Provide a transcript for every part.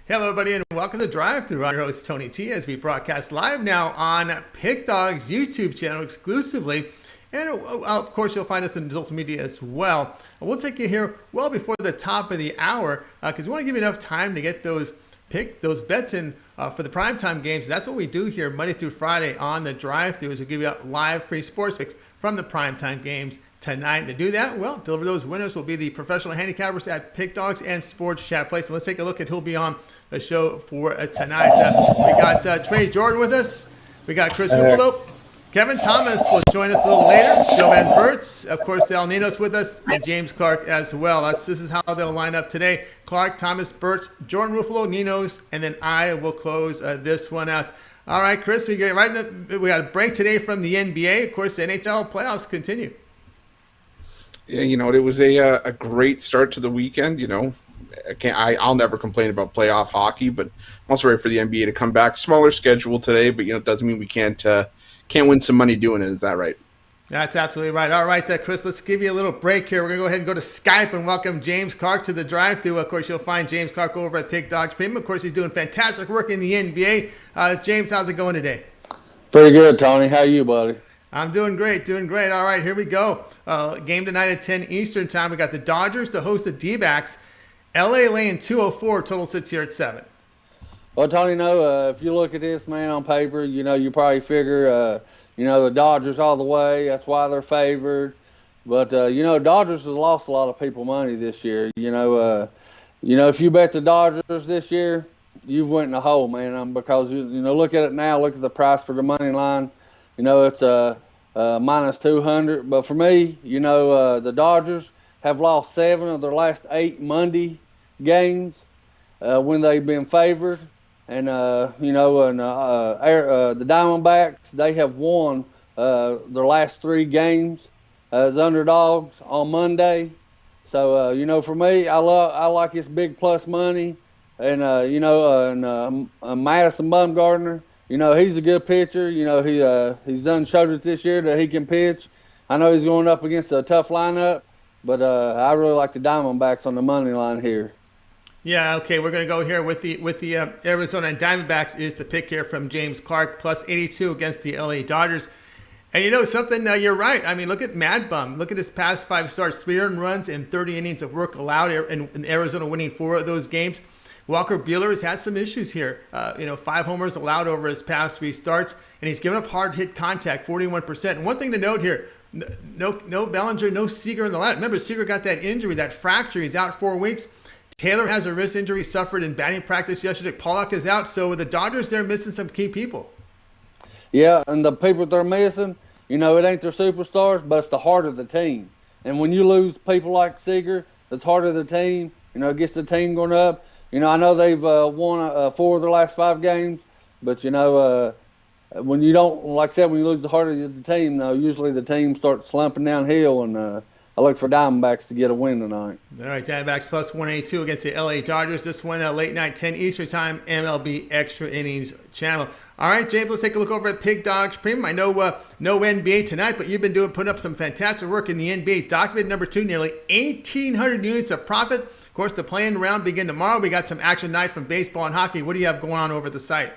Hello, everybody, and welcome to Drive Thru. I'm your host, Tony T, as we broadcast live now on Pick Dog's YouTube channel exclusively. And, of course, you'll find us in adult media as well. And we'll take you here well before the top of the hour because we want to give you enough time to get those bets in for the primetime games. That's what we do here Monday through Friday on the Drive Thru, is we give you live free sports picks from the primetime games tonight. To do that, well, deliver those winners will be the professional handicappers at Pick Dogs and Sports Chat Place. And let's take a look at who'll be on the show for tonight. We got Trey Jordan with us. We got Chris Ruffolo. Kevin Thomas will join us a little later. Jovan Burts, of course, Ninos with us, and James Clark as well. This is how they'll line up today. Clark, Thomas, Burts, Jordan, Ruffolo, Ninos, and then I will close this one out. All right, Chris, we got a break today from the NBA. Of course, the NHL playoffs continue. Yeah, it was a great start to the weekend. I'll never complain about playoff hockey, but I'm also ready for the NBA to come back. Smaller schedule today, but it doesn't mean we can't win some money doing it. Is that right? That's absolutely right. All right, Chris, let's give you a little break here. We're going to go ahead and go to Skype and welcome James Clark to the drive-thru. Of course, you'll find James Clark over at Pick Dogs Premium. Of course, he's doing fantastic work in the NBA. James, how's it going today? Pretty good, Tony. How are you, buddy? I'm doing great, All right, here we go. Game tonight at 10 Eastern time. We got the Dodgers to host the D-backs. LA laying 204, total sits here at 7. Well, Tony, if you look at this, man, on paper, you probably figure, the Dodgers all the way. That's why they're favored. But, Dodgers has lost a lot of people money this year. If you bet the Dodgers this year, you've went in a hole, man, because, look at it now. Look at the price for the money line. It's minus 200. But for me, the Dodgers have lost 7 of their last 8 Monday games when they've been favored. And, the Diamondbacks, they have won their last 3 games as underdogs on Monday. So, for me, I like this big plus money. And, Madison Bumgarner, he's a good pitcher. He's done showed it this year that he can pitch. I know he's going up against a tough lineup, but I really like the Diamondbacks on the money line here. Yeah, okay, we're going to go here with the Arizona Diamondbacks is the pick here from James Clark, plus 82 against the LA Dodgers. And something, you're right. I mean, look at Mad Bum. Look at his past 5 starts, 3 earned runs and 30 innings of work allowed, in Arizona winning 4 of those games. Walker Buehler has had some issues here. 5 homers allowed over his past 3 starts, and he's given up hard hit contact, 41%. And one thing to note here, no Bellinger, no Seager in the lineup. Remember, Seager got that injury, that fracture. He's out 4 weeks. Taylor has a wrist injury, suffered in batting practice yesterday. Pollock is out, so the Dodgers, they're missing some key people. Yeah, and the people they're missing, it ain't their superstars, but it's the heart of the team. And when you lose people like Seager, that's heart of the team. It gets the team going up. I know they've won 4 of their last 5 games, but, when you don't, like I said, when you lose the heart of the team, usually the team starts slumping downhill, and I look for Diamondbacks to get a win tonight. All right, Diamondbacks plus 182 against the LA Dodgers. This one late night, 10 Eastern time, MLB Extra Innings channel. All right, James, let's take a look over at Pick Dogs Premium. I know no NBA tonight, but you've been putting up some fantastic work in the NBA. Document number 2, nearly 1,800 units of profit. Of course, the playing round begin tomorrow. We got some action night from baseball and hockey. What do you have going on over the site?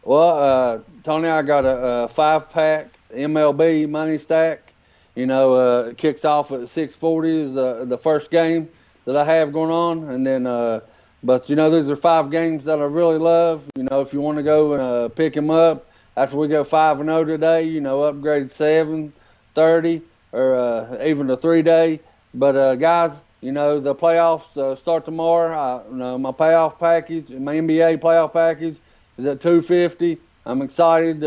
Well, Tony, I got a 5-pack MLB money stack. It kicks off at 6:40 is the first game that I have going on. And then, but, these are 5 games that I really love. If you want to go and pick them up after we go 5-0 today, upgrade 7:30 or even the 3-day. But, guys, the playoffs start tomorrow. My playoff package, my NBA playoff package is at $250. I'm excited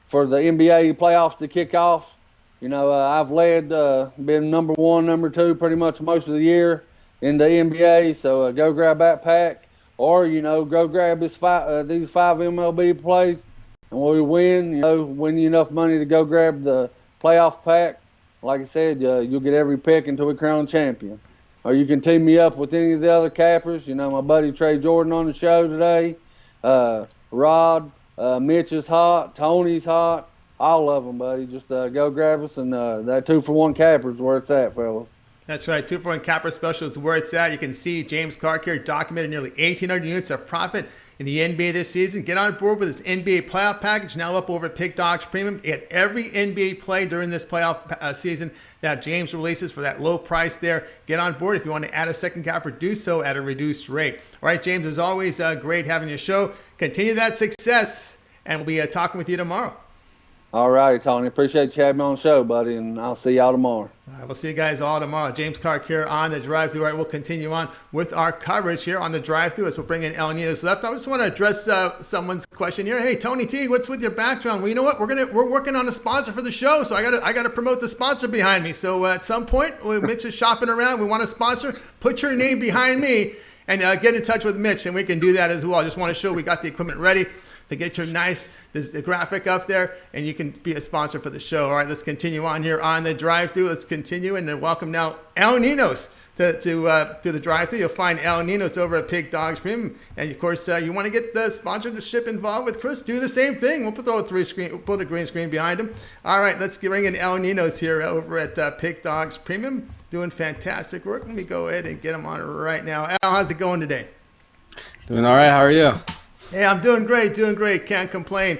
for the NBA playoffs to kick off. I've led, been number 1, number 2 pretty much most of the year in the NBA. So go grab that pack, or go grab these 5 MLB plays, and we win. Win you enough money to go grab the playoff pack. Like I said, you'll get every pick until we crown champion. Or you can team me up with any of the other cappers. My buddy Trey Jordan on the show today. Rod, Mitch is hot. Tony's hot. All of them, buddy. Just go grab us, and that 2-for-1 capper is where it's at, fellas. That's right. 2-for-1 capper special is where it's at. You can see James Clark here documented nearly 1,800 units of profit in the NBA this season. Get on board with this NBA playoff package now up over at Pick Dogs Premium. Get every NBA play during this playoff season that James releases for that low price there. Get on board. If you want to add a second capper, do so at a reduced rate. All right, James, as always, great having your show. Continue that success, and we'll be talking with you tomorrow. All righty, Tony. Appreciate you having me on the show, buddy, and I'll see y'all tomorrow. All right, we'll see you guys all tomorrow. James Clark here on the drive-thru. All right, we'll continue on with our coverage here on the drive-thru as we'll bring in El Ninos left. I just want to address someone's question here. Hey, Tony T, what's with your background? Well, you know what? We're working on a sponsor for the show, so I gotta promote the sponsor behind me. So at some point, when Mitch is shopping around, we want a sponsor. Put your name behind me and get in touch with Mitch, and we can do that as well. I just want to show we got the equipment ready to get your the graphic up there, and you can be a sponsor for the show. All right, let's continue on here on the drive-thru. Let's continue and welcome now El Ninos to the drive-thru. You'll find El Ninos over at Pig Dogs Premium, and of course, you want to get the sponsorship involved with Chris. Do the same thing. We'll put a green screen behind him. All right, let's bring in El Ninos here over at Pig Dogs Premium, doing fantastic work. Let me go ahead and get him on right now. Al, how's it going today? Doing all right. How are you? Hey, I'm doing great. Can't complain.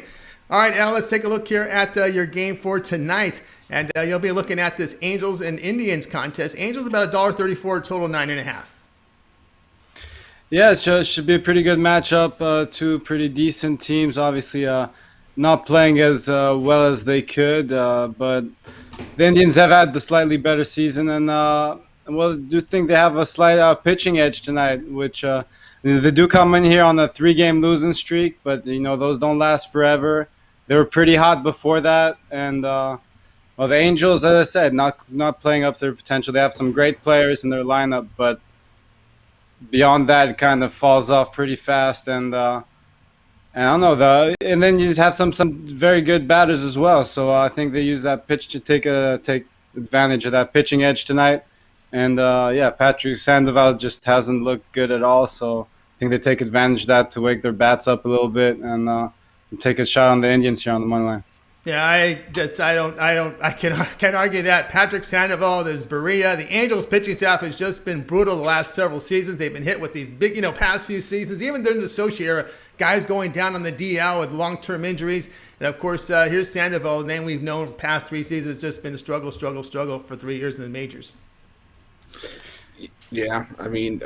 All right, Al, let's take a look here at your game for tonight. And you'll be looking at this Angels and Indians contest. Angels about $1.34, total 9.5. Yeah, it should be a pretty good matchup. Two pretty decent teams. Obviously, not playing as well as they could. But the Indians have had the slightly better season. And, well, I do think they have a slight pitching edge tonight, which they do come in here on a 3-game losing streak, but those don't last forever. They were pretty hot before that, and well, the Angels, as I said, not playing up to their potential. They have some great players in their lineup, but beyond that, it kind of falls off pretty fast. And I don't know, and then you just have some very good batters as well. So I think they use that pitch to take advantage of that pitching edge tonight. And yeah, Patrick Sandoval just hasn't looked good at all, so I think they take advantage of that to wake their bats up a little bit and take a shot on the Indians here on the money line. Yeah, I can't argue that. Patrick Sandoval, there's Berea. The Angels pitching staff has just been brutal the last several seasons. They've been hit with these big, past few seasons, even during the Sochi era, guys going down on the DL with long-term injuries. And of course, here's Sandoval, the name we've known past 3 seasons. It's just been struggle for 3 years in the majors. Yeah, I mean,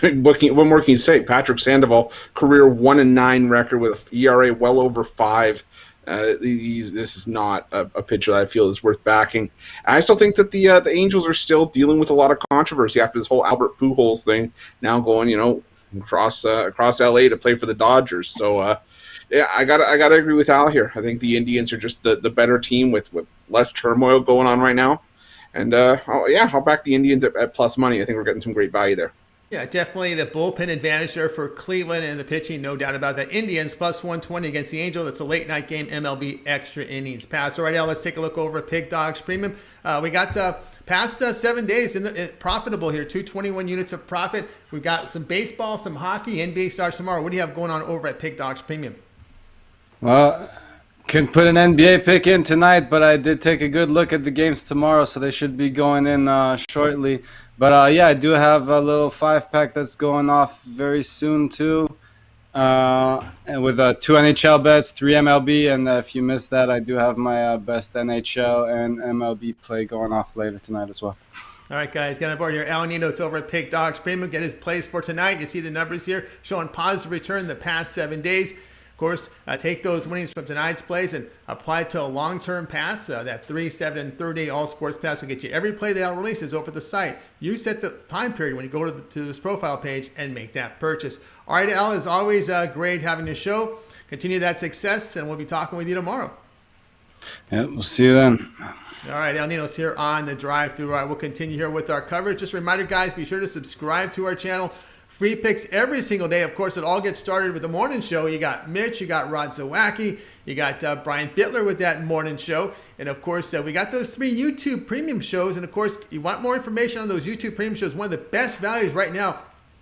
what more can you say? Patrick Sandoval, career 1-9 record with ERA well over 5. This is not a pitcher that I feel is worth backing. And I still think that the Angels are still dealing with a lot of controversy after this whole Albert Pujols thing. Now going, across LA to play for the Dodgers. So yeah, I gotta agree with Al here. I think the Indians are just the better team with less turmoil going on right now. And I'll back the Indians at plus money. I think we're getting some great value there. Yeah, definitely the bullpen advantage there for Cleveland and the pitching, no doubt about that. Indians plus 120 against the Angels. That's a late night game, MLB extra innings pass. All right, now let's take a look over at Pig Dogs Premium. We got past 7 days profitable here, 221 units of profit. We've got some baseball, some hockey, NBA starts tomorrow. What do you have going on over at Pig Dogs Premium? Well, couldn't put an NBA pick in tonight, but I did take a good look at the games tomorrow, so they should be going in shortly. But yeah, I do have a little 5-pack that's going off very soon too, and with 2 NHL bets, 3 MLB, and if you missed that, I do have my best NHL and MLB play going off later tonight as well. All right, guys, get on board here. Al Ninos over at Pig Dogs Premium. Get his plays for tonight. You see the numbers here showing positive return the past 7 days. Of course, take those winnings from tonight's plays and apply it to a long-term pass. That 3, 7, and 30 all sports pass will get you every play that Al releases over the site. You set the time period when you go to this profile page and make that purchase. All right, Al, as always, great having your show. Continue that success, and we'll be talking with you tomorrow. Yeah, we'll see you then. All right, El Ninos here on the drive-thru. All right, we'll continue here with our coverage. Just a reminder, guys, be sure to subscribe to our channel. Free picks every single day. Of course, it all gets started with the morning show. You got Mitch, you got Rod Zawacki, you got Brian Bittler with that morning show. And of course, we got those 3 YouTube premium shows. And of course, you want more information on those YouTube premium shows. One of the best values right now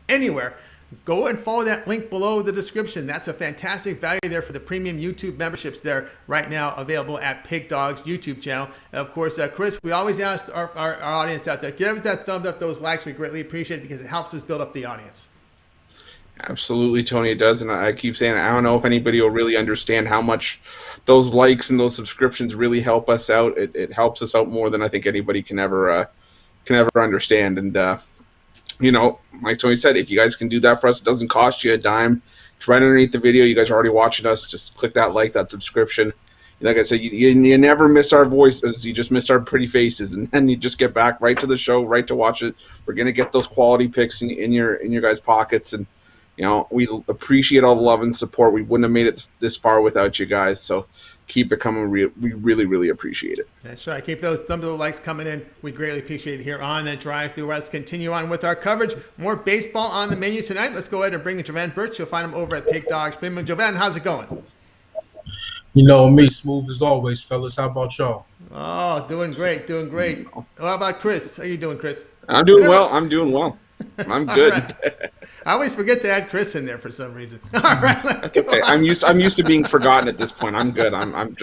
anywhere go and follow that link below the description. That's a fantastic value there for the premium YouTube memberships there right now available at Pig Dog's YouTube channel. And of course, Chris, we always ask our audience out there, give us that thumbs up, those likes. We greatly appreciate it because it helps us build up the audience. Absolutely, Tony, it does. And I keep saying, I don't know if anybody will really understand how much those likes and those subscriptions really help us out. It helps us out more than I think anybody can ever understand. And, like Tony said, if you guys can do that for us, it doesn't cost you a dime. It's right underneath the video. You guys are already watching us. Just click that like, that subscription. Like I said, you never miss our voices. You just miss our pretty faces. And then you just get back right to the show, right to watch it. We're going to get those quality picks in your guys' pockets. And, we appreciate all the love and support. We wouldn't have made it this far without you guys. So keep it coming. We really, really appreciate it. That's right. Keep those thumbs up likes coming in. We greatly appreciate it here on the drive-thru. Let's continue on with our coverage. More baseball on the menu tonight. Let's go ahead and bring in Jovan Burts. You'll find him over at Pig Dogs. Jovan, how's it going? Me, smooth as always, fellas. How about y'all? Oh, doing great, doing great. How about Chris? How you doing, Chris? I'm doing well. I'm good. Right. I always forget to add Chris in there for some reason. All right, let's go. Okay. I'm used to being forgotten at this point. I'm good. I'm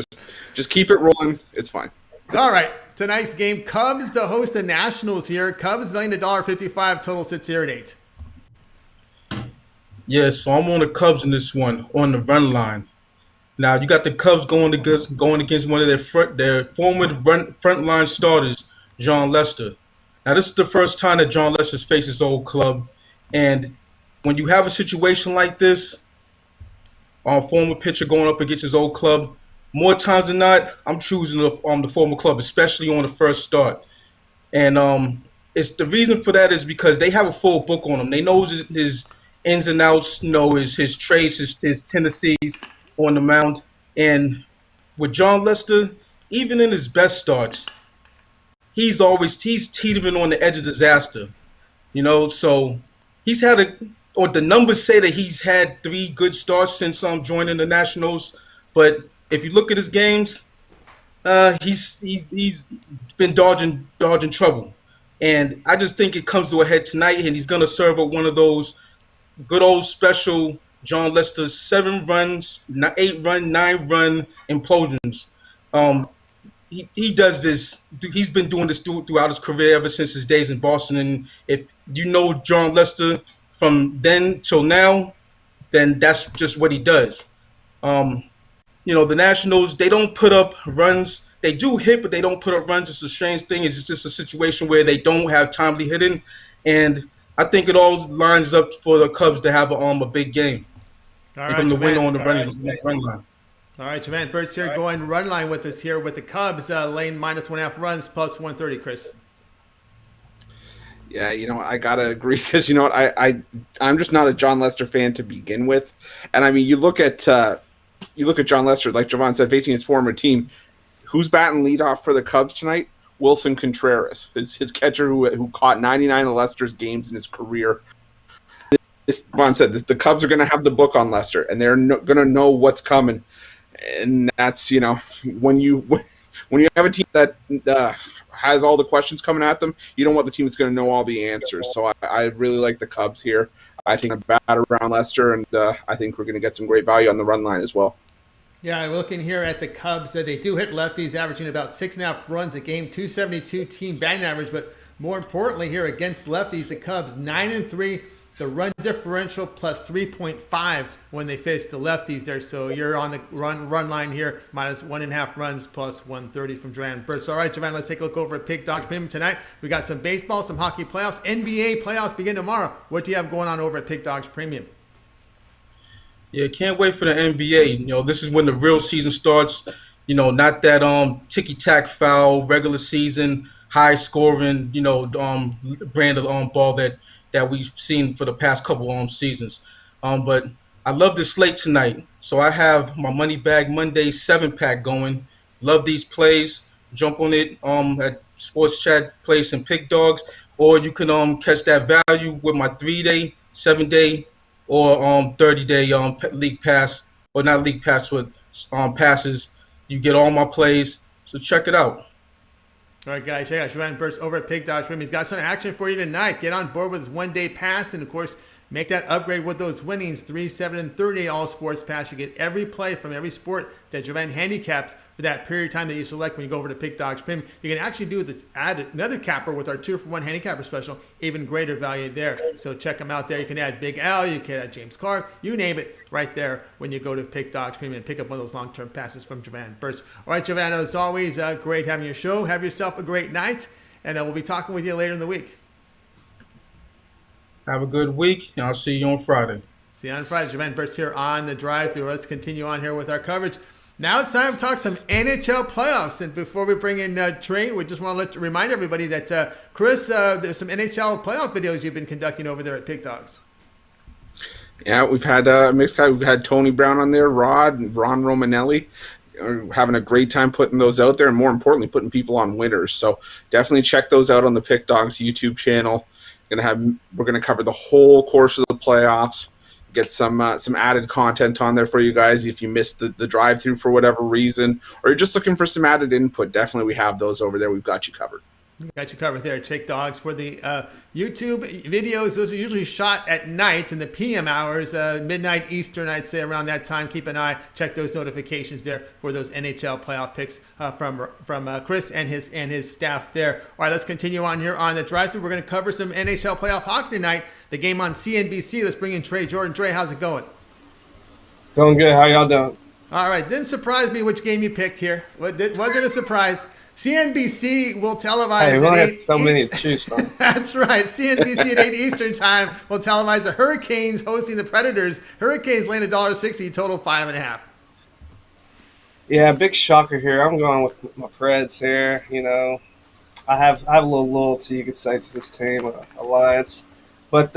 just keep it rolling. It's fine. All right. Tonight's game, Cubs to host the Nationals here. Cubs laying $1.55. Total sits here at 8. Yeah, so I'm on the Cubs in this one on the run line. Now you got the Cubs going against one of their former frontline starters, Jon Lester. Now this is the first time that Jon Lester's faced his old club, and when you have a situation like this, former pitcher going up against his old club, more times than not, I'm choosing the former club, especially on the first start. And it's the reason for that is because they have a full book on him. They know his ins and outs, his traits, his tendencies on the mound. And with Jon Lester, even in his best starts, he's teetering on the edge of disaster. So he's had the numbers say that he's had 3 good starts since joining the Nationals. But if you look at his games, he's been dodging trouble. And I just think it comes to a head tonight, and he's going to serve up one of those good old special Jon Lester's 7-run, 8-run, 9-run implosions. He does this. He's been doing this throughout his career ever since his days in Boston. And if you know Jon Lester from then till now, then that's just what he does. The Nationals, they don't put up runs. They do hit, but they don't put up runs. It's a strange thing. It's just a situation where they don't have timely hitting. And I think it all lines up for the Cubs to have a big game. All right, from the win on the Jovan. run line. All right, Jovan Burts here going run line with us here with the Cubs laying -1.5 runs plus 130, Chris. Yeah, I gotta agree because I'm just not a Jon Lester fan to begin with, and I mean you look at Jon Lester, like Jovan said, facing his former team. Who's batting leadoff for the Cubs tonight? Wilson Contreras, his catcher who caught 99 of Lester's games in his career. Jovan said the Cubs are going to have the book on Lester, and they're going to know what's coming. And that's when you have a team that has all the questions coming at them, you don't want the team that's going to know all the answers. So I really like the Cubs here. I think a bat around Lester, and I think we're going to get some great value on the run line as well. Yeah, looking here at the Cubs, they do hit lefties, averaging about 6.5 runs a game, 272 team batting average. But more importantly, here against lefties, the Cubs 9-3. The run differential plus 3.5 when they face the lefties there. So you're on the run line here, -1.5 runs plus 130 from Jovan Burts. All right, Jovan, let's take a look over at Pig Dogs Premium tonight. We got some baseball, some hockey playoffs. NBA playoffs begin tomorrow. What do you have going on over at Pig Dogs Premium? Yeah, can't wait for the NBA. This is when the real season starts. Not that ticky-tack foul, regular season, high scoring, brand of ball that we've seen for the past couple seasons. But I love this slate tonight. So I have my Money Bag Monday 7-pack going. Love these plays. Jump on it at Sports Chat Place and Pig Dogs. Or you can catch that value with my 3-day, 7-day, or 30-day league pass. Or not league pass, with passes. You get all my plays. So check it out. All right, guys, check out Jovan Burts over at Pig Dogs Premium. He's got some action for you tonight. Get on board with his 1-day pass. And, of course, Make that upgrade with those winnings, 3, 7, and 30 all sports pass. You get every play from every sport that Jovan handicaps for that period of time that you select when you go over to Pick Dogs Premium. You can actually add another capper with our 2-for-1 handicapper special, even greater value there. So check them out there. You can add Big Al, you can add James Clark, you name it, right there when you go to Pick Dogs Premium and pick up one of those long-term passes from Jovan Burts. All right, Jovan, as always, great having your show. Have yourself a great night, and we'll be talking with you later in the week. Have a good week, and I'll see you on Friday. See you on Friday. Jovan Burts here on the drive-thru. Let's continue on here with our coverage. Now it's time to talk some NHL playoffs. And before we bring in Trey, we just want to remind everybody that, Chris, there's some NHL playoff videos you've been conducting over there at Pick Dogs. Yeah, we've had mixed guy. We've had Tony Brown on there, Rod, and Ron Romanelli. Are having a great time putting those out there, and more importantly, putting people on winners. So definitely check those out on the Pick Dogs YouTube channel. We're gonna cover the whole course of the playoffs. Get some added content on there for you guys if you missed the drive-through for whatever reason, or you're just looking for some added input. Definitely, we have those over there. We've got you covered. Got you covered there. Take Dogs for the YouTube videos. Those are usually shot at night in the PM hours, midnight Eastern, I'd say around that time. Keep an eye. Check those notifications there for those NHL playoff picks from Chris and his staff there. All right, let's continue on here on the drive-thru. We're going to cover some NHL playoff hockey tonight. The game on CNBC. Let's bring in Trey Jordan. Trey, how's it going? Going good. How y'all doing? All right. Didn't surprise me which game you picked here. Wasn't a surprise. CNBC will televise. Hey, we only have so many to choose from. That's right. CNBC at 8 Eastern time will televise the Hurricanes hosting the Predators. Hurricanes laying $1.60, total 5.5. Yeah, big shocker here. I'm going with my Preds here. You know, I have a little loyalty, you could say, to this team, Alliance. But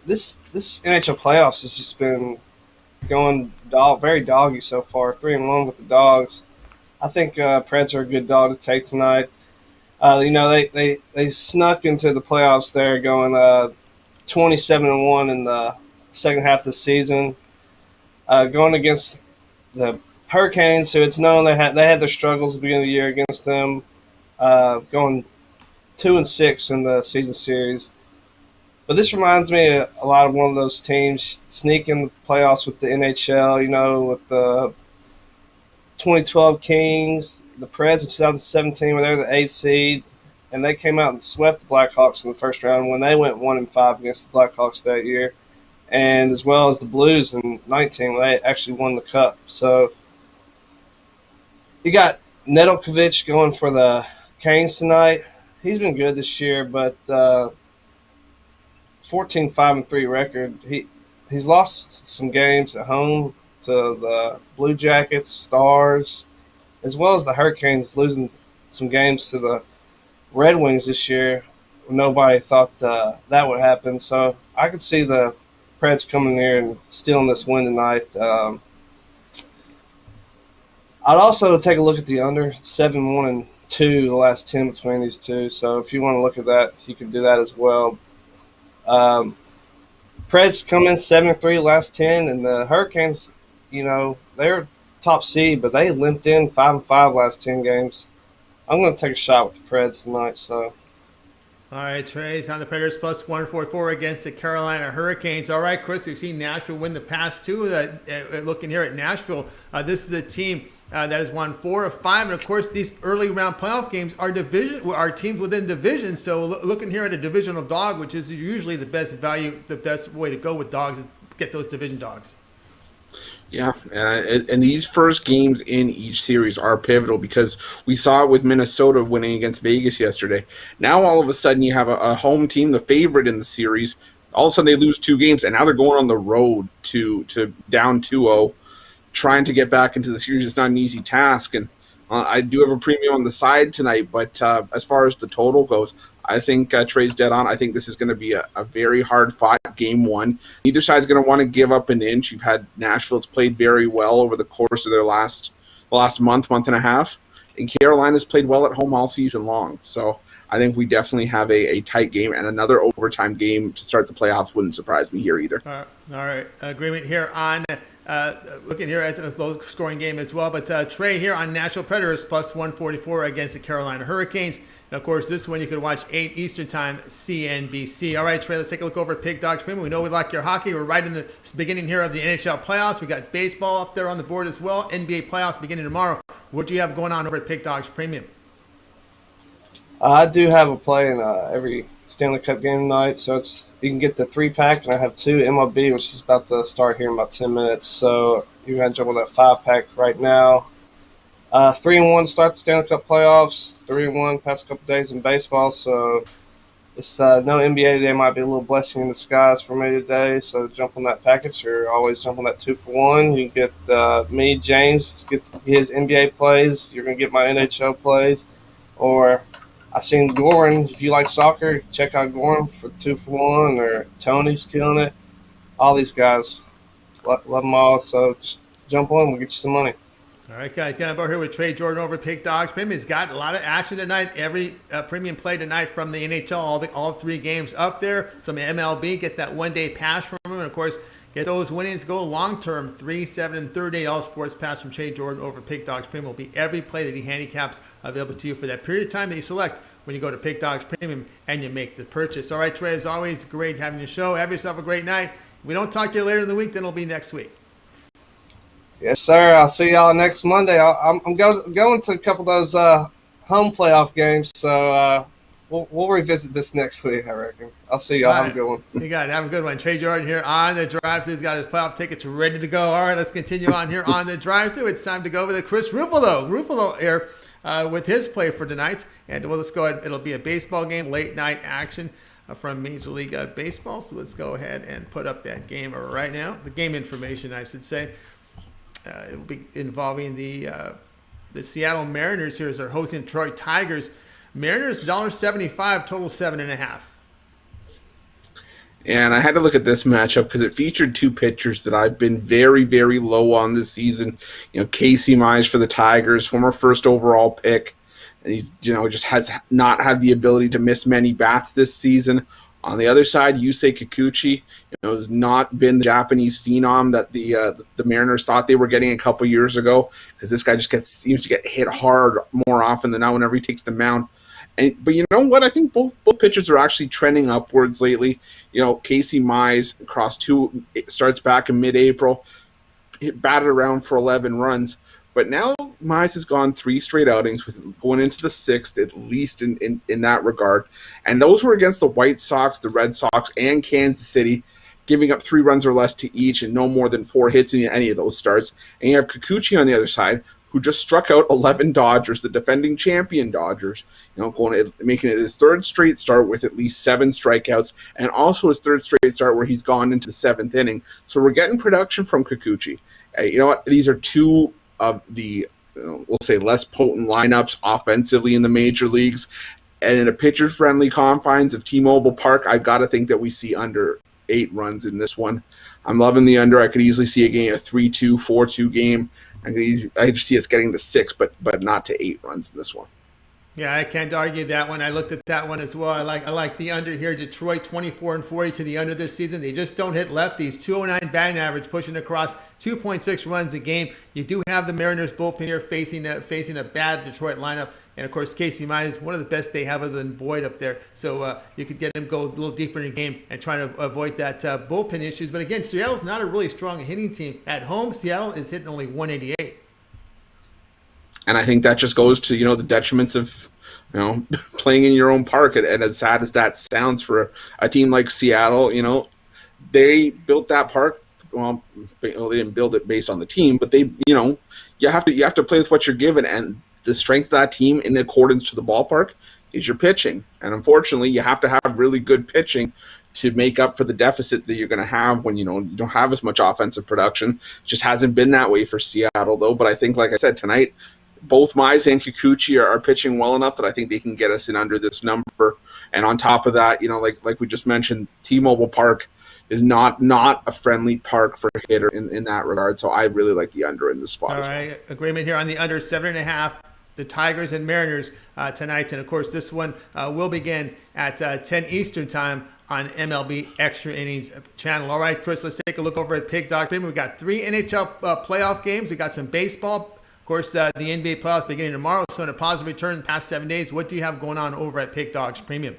this NHL playoffs has just been going very doggy so far. 3-1 with the Dogs. I think Preds are a good dog to take tonight. You know, they snuck into the playoffs there, going 27-1 in the second half of the season, going against the Hurricanes, who it's known they had their struggles at the beginning of the year against them, going 2-6 in the season series. But this reminds me a lot of one of those teams sneaking the playoffs with the NHL. You know, with the 2012 Kings, the Preds in 2017, where they were the 8th seed, and they came out and swept the Blackhawks in the first round when they went 1-5 against the Blackhawks that year, and as well as the Blues in 19 when they actually won the Cup. So you got Nedeljkovic going for the Canes tonight. He's been good this year, but 14-5-3 record. He's lost some games at home to the Blue Jackets, Stars, as well as the Hurricanes losing some games to the Red Wings this year. Nobody thought that would happen. So I could see the Preds coming here and stealing this win tonight. I'd also take a look at the under. It's 7-1-2 the last 10 between these two. So if you want to look at that, you can do that as well. Preds come in 7-3 last 10, and the Hurricanes, you know, they're top seed, but they limped in 5-5 last 10 games. I'm going to take a shot with the Preds tonight. So, all right, Trey's on the Predators plus 144 against the Carolina Hurricanes. All right, Chris, we've seen Nashville win the past two. Looking here at Nashville, this is a team that has won 4 of 5, and of course, these early round playoff games are teams within division. So, looking here at a divisional dog, which is usually the best value, the best way to go with dogs is get those division dogs. Yeah, and these first games in each series are pivotal because we saw it with Minnesota winning against Vegas yesterday. Now all of a sudden you have a home team, the favorite in the series. All of a sudden they lose 2 games, and now they're going on the road to down 2-0, trying to get back into the series. It's not an easy task, and I do have a premium on the side tonight, but as far as the total goes, I think Trey's dead on. I think this is going to be a very hard-fought game one. Neither side's going to want to give up an inch. You've had Nashville that's played very well over the course of their last month and a half, and Carolina's played well at home all season long. So I think we definitely have a tight game, and another overtime game to start the playoffs wouldn't surprise me here either. All right. Agreement here on looking here at the low-scoring game as well. But Trey here on Nashville Predators plus 144 against the Carolina Hurricanes. And of course, this one you can watch 8 Eastern Time, CNBC. All right, Trey, let's take a look over at Pig Dogs Premium. We know we like your hockey. We're right in the beginning here of the NHL playoffs. We got baseball up there on the board as well. NBA playoffs beginning tomorrow. What do you have going on over at Pig Dogs Premium? I do have a play in every Stanley Cup game tonight, so you can get the 3-pack, and I have 2 MLB, which is about to start here in about 10 minutes. So you're going to jump on that 5-pack right now. 3-1 start the Stanley Cup playoffs. 3-1 past couple days in baseball, so it's no NBA today. Might be a little blessing in disguise for me today. So jump on that package, or always jump on that 2-for-1. You can get me, James, get his NBA plays. You're going to get my NHL plays, or I seen Goran. If you like soccer, check out Goran for 2-for-1, or Tony's killing it. All these guys, love them all. So just jump on. We'll get you some money. All right, guys, getting over here with Trey Jordan over at Pig Dogs Premium. He's got a lot of action tonight. Every premium play tonight from the NHL, all 3 games up there. Some MLB, get that one-day pass from him. And, of course, get those winnings, go long-term, 3, 7, and 30 all sports pass from Trey Jordan over at Pig Dogs Premium. Will be every play that he handicaps available to you for that period of time that you select when you go to Pig Dogs Premium and you make the purchase. All right, Trey, as always, great having your show. Have yourself a great night. If we don't talk to you later in the week, then it'll be next week. Yes, sir. I'll see y'all next Monday. I'm going to a couple of those home playoff games, so we'll revisit this next week, I reckon. I'll see y'all. Have a good one. You got it. Have a good one. Trey Jordan here on the drive-thru. He's got his playoff tickets ready to go. All right, let's continue on here on the drive-thru. It's time to go over to Chris Ruffolo. Ruffolo here with his play for tonight. And let's go ahead. It'll be a baseball game, late-night action from Major League Baseball. So let's go ahead and put up that game right now. The game information, I should say. It will be involving the Seattle Mariners here as they're hosting Detroit Tigers. Mariners $1.75, total 7.5. And I had to look at this matchup because it featured 2 pitchers that I've been very, very low on this season. You know, Casey Mize for the Tigers, former first overall pick, and he's just has not had the ability to miss many bats this season. On the other side, Yusei Kikuchi, has not been the Japanese phenom that the Mariners thought they were getting a couple years ago, because this guy just seems to get hit hard more often than not whenever he takes the mound. But you know what? I think both pitchers are actually trending upwards lately. Casey Mize across 2 starts back in mid-April, batted around for 11 runs. But now Mize has gone 3 straight outings, with going into the 6th at least in that regard. And those were against the White Sox, the Red Sox, and Kansas City, giving up 3 runs or less to each and no more than 4 hits in any of those starts. And you have Kikuchi on the other side, who just struck out 11 Dodgers, the defending champion Dodgers, making it his 3rd straight start with at least 7 strikeouts, and also his 3rd straight start where he's gone into the 7th inning. So we're getting production from Kikuchi. You know what? These are 2 of the, we'll say, less potent lineups offensively in the major leagues. And in a pitcher-friendly confines of T-Mobile Park, I've got to think that we see under 8 runs in this one. I'm loving the under. I could easily see a 3-2, 4-2 game. I just see us getting to 6, but not to 8 runs in this one. Yeah, I can't argue that one. I looked at that one as well. I like the under here. Detroit 24-40 to the under this season. They just don't hit lefties. 209 batting average, pushing across 2.6 runs a game. You do have the Mariners bullpen here facing a bad Detroit lineup. And, of course, Casey Mize, one of the best they have other than Boyd up there. So you could get him go a little deeper in the game and try to avoid that bullpen issues. But, again, Seattle's not a really strong hitting team. At home, Seattle is hitting only 188. And I think that just goes to, the detriments of, playing in your own park. And as sad as that sounds for a team like Seattle, they built that park. Well, they didn't build it based on the team, but they, you have to play with what you're given. And the strength of that team in accordance to the ballpark is your pitching. And unfortunately, you have to have really good pitching to make up for the deficit that you're going to have when, you don't have as much offensive production. It just hasn't been that way for Seattle, though. But I think, like I said, tonight, both Mize and Kikuchi are pitching well enough that I think they can get us in under this number. And on top of that, like we just mentioned, T-Mobile Park is not a friendly park for a hitter in that regard. So I really like the under in this spot. All right, agreement here on the under 7.5. The Tigers and Mariners tonight. And, of course, this one will begin at 10 Eastern time on MLB Extra Innings channel. All right, Chris, let's take a look over at Pig Dog Premium. We've got 3 NHL playoff games. We've got some baseball Of course, the NBA playoffs beginning tomorrow, so in a positive return in the past 7 days, what do you have going on over at Pick Dogs Premium?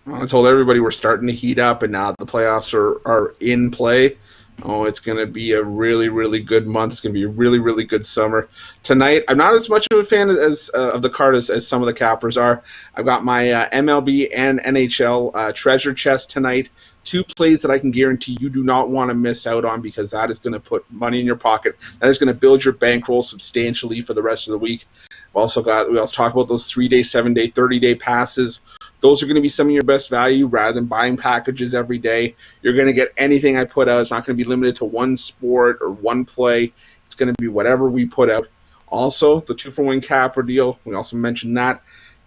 I told everybody we're starting to heat up, and now the playoffs are in play. Oh, it's going to be a really, really good month. It's going to be a really, really good summer. Tonight, I'm not as much of a fan of the card as some of the cappers are. I've got my MLB and NHL treasure chest tonight. 2 plays that I can guarantee you do not want to miss out on, because that is going to put money in your pocket. That is going to build your bankroll substantially for the rest of the week. We also talk about those 3-day, 7-day, 30-day passes. Those are going to be some of your best value rather than buying packages every day. You're going to get anything I put out. It's not going to be limited to one sport or one play. It's going to be whatever we put out. Also, the 2-for-1 capper deal, we also mentioned that.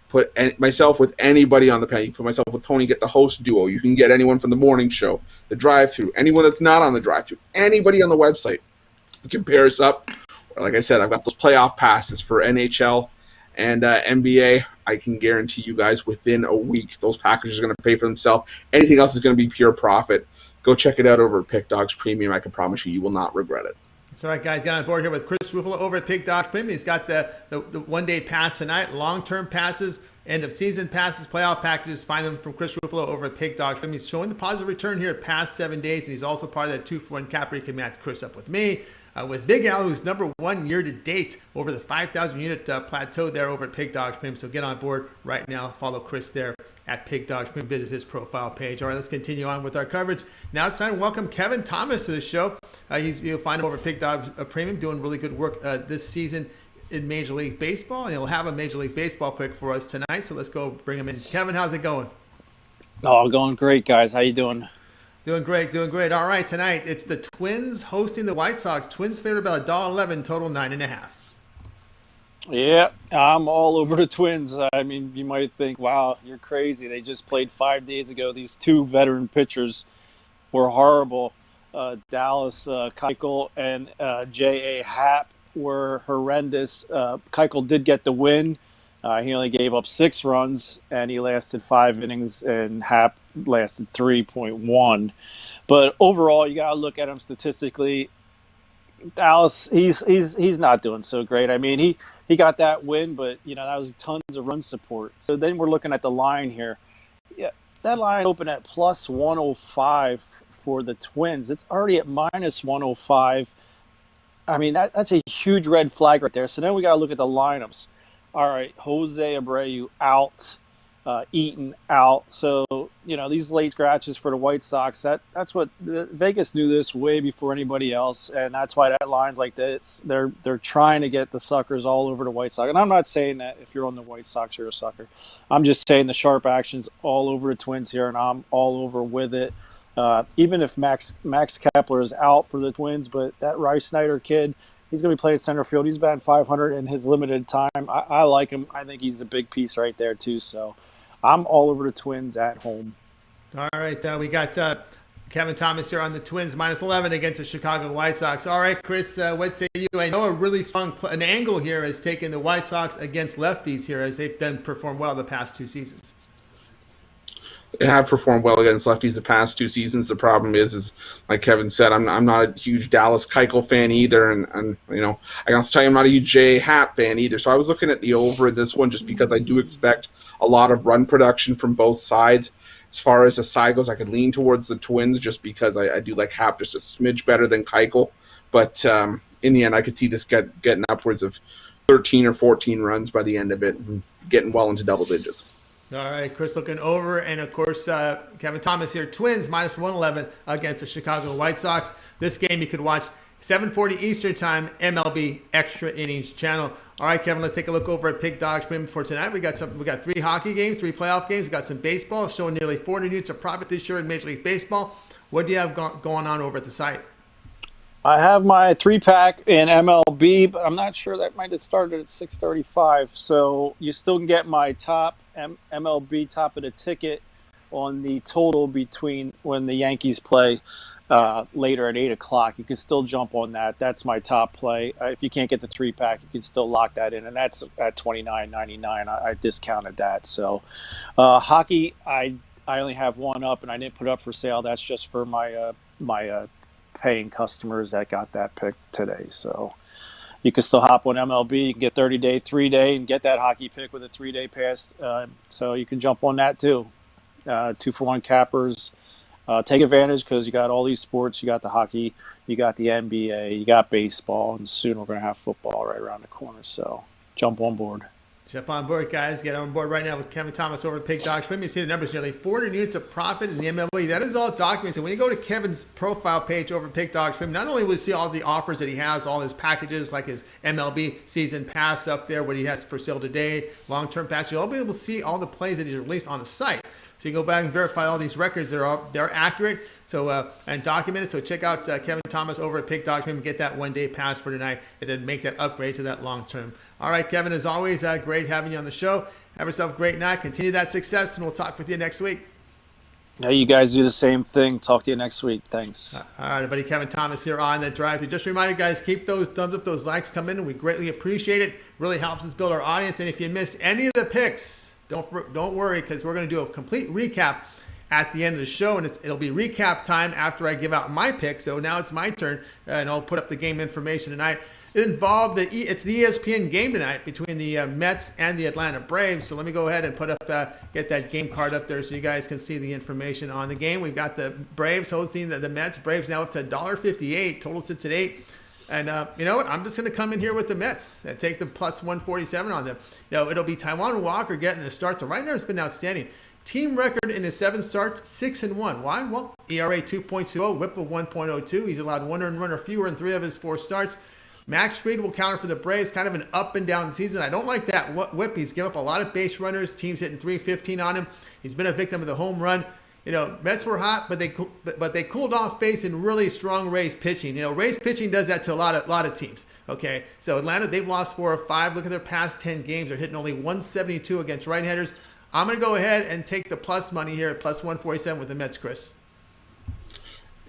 Put myself with anybody on the panel. You put myself with Tony, get the host duo. You can get anyone from the morning show, the drive-thru, anyone that's not on the drive-thru, anybody on the website. You can pair us up. Like I said, I've got those playoff passes for NHL and NBA. I can guarantee you guys within a week, those packages are going to pay for themselves. Anything else is going to be pure profit. Go check it out over at Pick Dogs Premium. I can promise you, you will not regret it. That's all right, guys. Got on board here with Chris Ruffolo over at Pick Dogs Premium. He's got the 1-day pass tonight, long-term passes, end-of-season passes, playoff packages. Find them from Chris Ruffolo over at Pick Dogs Premium. He's showing the positive return here past 7 days, and he's also part of that 2-for-1 capper. You can match Chris up with me. With Big Al, who's number 1 year to date over the 5,000 unit plateau there over at Pig Dogs Premium. So get on board right now. Follow Chris there at Pig Dogs Premium. Visit his profile page. All right, let's continue on with our coverage. Now it's time to welcome Kevin Thomas to the show. You'll find him over at Pig Dogs Premium doing really good work this season in Major League Baseball. And he'll have a Major League Baseball pick for us tonight. So let's go bring him in. Kevin, how's it going? Oh, going great, guys. How you doing? Doing great, doing great. All right, tonight it's the Twins hosting the White Sox. Twins favored about $1.11, total 9.5. Yeah, I'm all over the Twins. I mean, you might think, wow, you're crazy. They just played 5 days ago. These 2 veteran pitchers were horrible. Dallas Keuchel and J.A. Happ were horrendous. Keuchel did get the win. He only gave up 6 runs, and he lasted 5 innings, and Happ lasted 3.1. But overall, you got to look at him statistically. Dallas, he's not doing so great. I mean, he got that win, but that was tons of run support. So then we're looking at the line here. Yeah, that line opened at plus 105 for the Twins. It's already at minus 105. I mean, that's a huge red flag right there. So then we got to look at the lineups. All right, Jose Abreu out, Eaton out. So, these late scratches for the White Sox, that's what Vegas knew this way before anybody else, and that's why that line's like this. They're trying to get the suckers all over the White Sox. And I'm not saying that if you're on the White Sox, you're a sucker. I'm just saying the sharp action's all over the Twins here, and I'm all over with it. Even if Max Kepler is out for the Twins, but that Rice Snyder kid, he's going to be playing center field. He's batting 500 in his limited time. I like him. I think he's a big piece right there, too. So I'm all over the Twins at home. All right. We got Kevin Thomas here on the Twins, minus 11 against the Chicago White Sox. All right, Chris, what say you? I know a really strong an angle here is taking the White Sox against lefties here, as they've done perform well the past 2 seasons. They have performed well against lefties the past 2 seasons. The problem is like Kevin said, I'm not a huge Dallas Keuchel fan either, and I can also tell you I'm not a huge J.A. Happ fan either. So I was looking at the over in this one just because I do expect a lot of run production from both sides. As far as the side goes, I could lean towards the Twins just because I do like Happ just a smidge better than Keuchel. But in the end, I could see this getting upwards of 13 or 14 runs by the end of it, and getting well into double digits. All right, Chris looking over, and of course, Kevin Thomas here. Twins minus 111 against the Chicago White Sox. This game you could watch 7:40 Eastern Time, MLB Extra Innings channel. All right, Kevin, let's take a look over at Pig Dogs Premium for tonight. We got 3 hockey games, 3 playoff games. We got some baseball showing nearly 400 units of profit this year in Major League Baseball. What do you have going on over at the site? I have my 3-pack in MLB, but I'm not sure. That might have started at 6:35. So you still can get my top MLB top of the ticket on the total between when the Yankees play later at 8 o'clock. You can still jump on that. That's my top play. If you can't get the 3-pack, you can still lock that in, and that's at $29.99. I discounted that. So hockey, I only have one up, and I didn't put up for sale. That's just for my paying customers that got that pick today. So you can still hop on MLB. You can get 30-day, 3-day, and get that hockey pick with a 3-day pass. So you can jump on that too. 2-for-1 cappers. Take advantage because you got all these sports. You got the hockey, you got the NBA, you got baseball, and soon we're going to have football right around the corner. So jump on board. Jump on board, guys. Get on board right now with Kevin Thomas over at Pig Dogs. Let me see the numbers. Nearly 400 units of profit in the MLB. That is all documented. When you go to Kevin's profile page over at Pig Dogs, not only will you see all the offers that he has, all his packages, like his MLB season pass up there, what he has for sale today, long-term pass, you'll all be able to see all the plays that he's released on the site. So you go back and verify all these records. They're accurate and documented. So check out Kevin Thomas over at Pig Dogs. Get that 1-day pass for tonight and then make that upgrade to that long-term. All right, Kevin, as always, great having you on the show. Have yourself a great night. Continue that success, and we'll talk with you next week. Yeah, you guys do the same thing. Talk to you next week. Thanks. All right, everybody. Kevin Thomas here on The Drive. Just a reminder, guys, keep those thumbs up, those likes come in. We greatly appreciate it. Really helps us build our audience. And if you missed any of the picks, don't worry, because we're going to do a complete recap at the end of the show, and it'll be recap time after I give out my pick. So now it's my turn, and I'll put up the game information tonight. It involved it's the ESPN game tonight between the Mets and the Atlanta Braves. So let me go ahead and put up get that game card up there so you guys can see the information on the game. We've got the Braves hosting the Mets. Braves now up to $1.58. Total sits at 8. And you know what? I'm just going to come in here with the Mets and take the plus 147 on them. It'll be Taijuan Walker getting the start. The right now has been outstanding. Team record in his 7 starts, 6-1. Why? Well, ERA 2.20, WHIP of 1.02. He's allowed 1 earned run or fewer in 3 of his 4 starts. Max Fried will counter for the Braves. Kind of an up and down season. I don't like that whip. He's given up a lot of base runners. Teams hitting 315 on him. He's been a victim of the home run. Mets were hot, but they cooled off facing really strong Rays pitching. Rays pitching does that to a lot of teams. Okay, so Atlanta, they've lost 4 of 5. Look at their past 10 games. They're hitting only 172 against right-handers. I'm going to go ahead and take the plus money here at plus 147 with the Mets, Chris.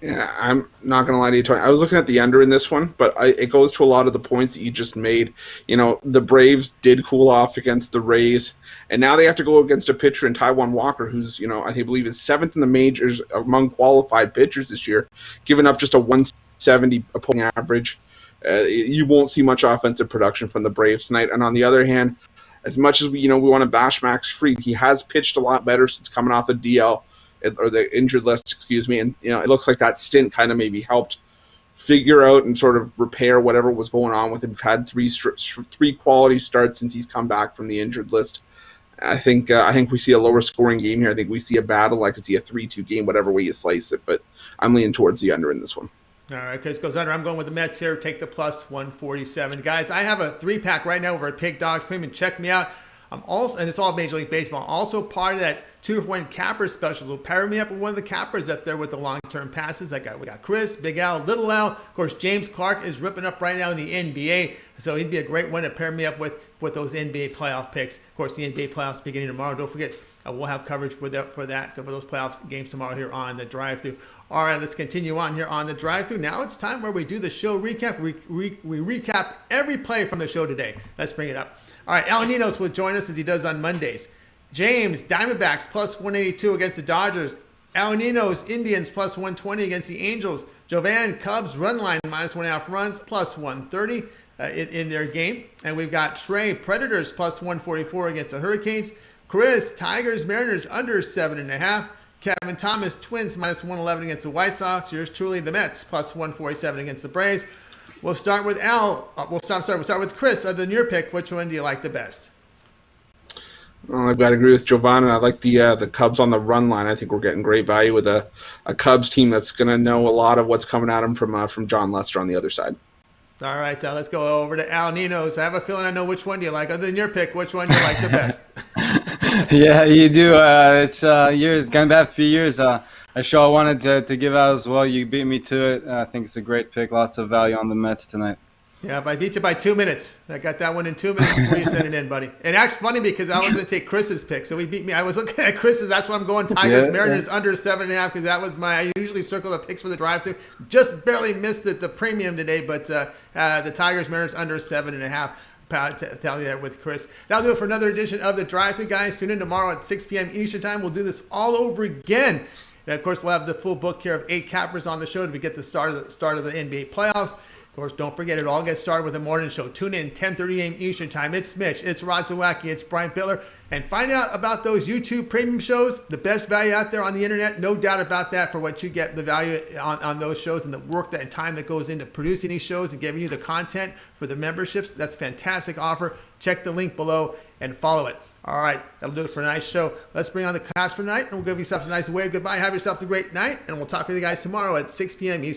Yeah, I'm not going to lie to you, Tony. I was looking at the under in this one, but it goes to a lot of the points that you just made. The Braves did cool off against the Rays, and now they have to go against a pitcher in Taijuan Walker, who's, I believe is 7th in the majors among qualified pitchers this year, giving up just a 170 opponent average. You won't see much offensive production from the Braves tonight. And on the other hand, as much as we want to bash Max Fried, he has pitched a lot better since coming off the DL. Or the injured list, excuse me, and it looks like that stint kind of maybe helped figure out and sort of repair whatever was going on with him. He's had 3 quality starts since he's come back from the injured list. I think we see a lower scoring game here. I think we see a battle. I could see a 3-2 game, whatever way you slice it, but I'm leaning towards the under in this one. All right, Chris goes under. I'm going with the Mets here. Take the plus 147. Guys, I have a 3-pack right now over at Pig Dogs Premium. Check me out. I'm also, and it's all Major League Baseball, also part of that 2-for-1 capper special. So pair me up with one of the cappers up there with the long-term passes. We got Chris, Big Al, Little Al. Of course, James Clark is ripping up right now in the NBA. So he'd be a great one to pair me up with those NBA playoff picks. Of course, the NBA playoffs beginning tomorrow. Don't forget, we'll have coverage for those playoffs games tomorrow here on The Drive-Thru. All right, let's continue on here on The Drive-Thru. Now it's time where we do the show recap. We recap every play from the show today. Let's bring it up. All right, Al Ninos will join us as he does on Mondays. James, Diamondbacks plus 182 against the Dodgers. Al Ninos, Indians plus 120 against the Angels. Jovan, Cubs, run line minus 1.5 runs plus 130 in their game. And we've got Trey, Predators plus 144 against the Hurricanes. Chris, Tigers, Mariners under 7.5. Kevin Thomas, Twins minus 111 against the White Sox. Yours truly, the Mets plus 147 against the Braves. We'll start with Al. We'll start with Chris. Other than your pick, which one do you like the best? Well, I've got to agree with Jovan, and I like the Cubs on the run line. I think we're getting great value with a Cubs team that's going to know a lot of what's coming at them from John Lester on the other side. All right, let's go over to Al Ninos. I have a feeling I know which one do you like. Other than your pick, which one do you like the best? Yeah, you do. It's years, going back a few years. A show I wanted to give out as well. You beat me to it. I think it's a great pick. Lots of value on the Mets tonight. Yeah, if I beat you by 2 minutes. I got that one in 2 minutes before you sent it in, buddy. And actually funny because I was going to take Chris's pick. So he beat me. I was looking at Chris's. That's why I'm going Tigers, Mariners under 7.5 because that was I usually circle the picks for the drive-thru. Just barely missed the premium today, but the Tigers, Mariners under 7.5. Tally that with Chris. That'll do it for another edition of the Drive-Thru, guys. Tune in tomorrow at 6 p.m. Eastern Time. We'll do this all over again. And of course, we'll have the full book here of 8 cappers on the show to get the start of the NBA playoffs. Of Of course, don't forget, it all gets started with the morning show. Tune in 10:30 a.m. Eastern Time. It's Mitch, it's Rod Zawacki, it's Brian Biller. And find out about those YouTube premium shows, the best value out there on the internet. No doubt about that for what you get, the value on those shows and the work and time that goes into producing these shows and giving you the content for the memberships. That's a fantastic offer. Check the link below and follow it. All right, that'll do it for tonight's show. Let's bring on the cast for tonight, and we'll give yourselves a nice wave goodbye. Have yourselves a great night, and we'll talk with you guys tomorrow at 6 p.m. Eastern.